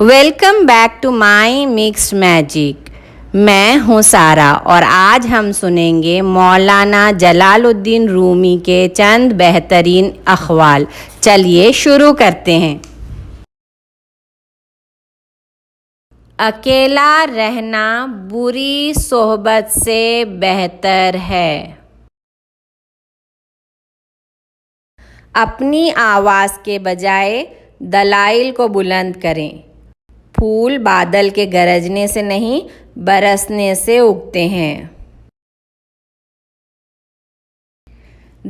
Welcome back to my mixed magic. میں ہوں سارا اور آج ہم سنیں گے مولانا جلال الدین رومی کے چند بہترین اقوال. چلیے شروع کرتے ہیں. اکیلا رہنا بری صحبت سے بہتر ہے. اپنی آواز کے بجائے دلائل کو بلند کریں. پھول بادل کے گرجنے سے نہیں برسنے سے اگتے ہیں.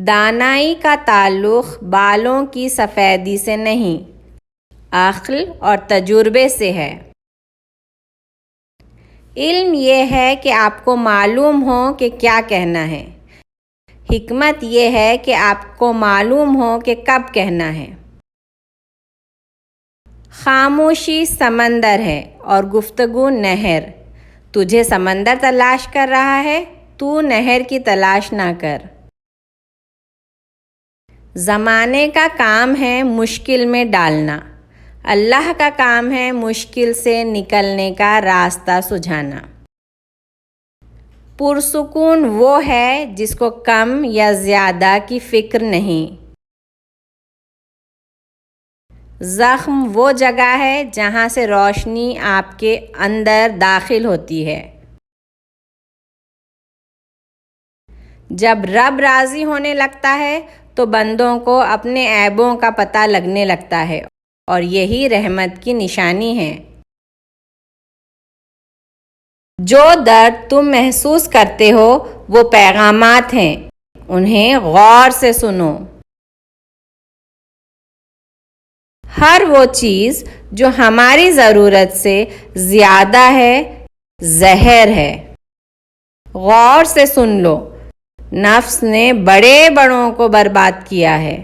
دانائی کا تعلق بالوں کی سفیدی سے نہیں، عقل اور تجربے سے ہے. علم یہ ہے کہ آپ کو معلوم ہو کہ کیا کہنا ہے. حکمت یہ ہے کہ آپ کو معلوم ہو کہ کب کہنا ہے. خاموشی سمندر ہے اور گفتگو نہر. تجھے سمندر تلاش کر رہا ہے، تو نہر کی تلاش نہ کر. زمانے کا کام ہے مشکل میں ڈالنا، اللہ کا کام ہے مشکل سے نکلنے کا راستہ سجھانا. پرسکون وہ ہے جس کو کم یا زیادہ کی فکر نہیں. زخم وہ جگہ ہے جہاں سے روشنی آپ کے اندر داخل ہوتی ہے. جب رب راضی ہونے لگتا ہے تو بندوں کو اپنے عیبوں کا پتہ لگنے لگتا ہے اور یہی رحمت کی نشانی ہے. جو درد تم محسوس کرتے ہو وہ پیغامات ہیں، انہیں غور سے سنو. ہر وہ چیز جو ہماری ضرورت سے زیادہ ہے زہر ہے. غور سے سن لو، نفس نے بڑے بڑوں کو برباد کیا ہے.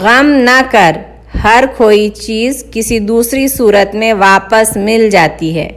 غم نہ کر، ہر کھوئی چیز کسی دوسری صورت میں واپس مل جاتی ہے.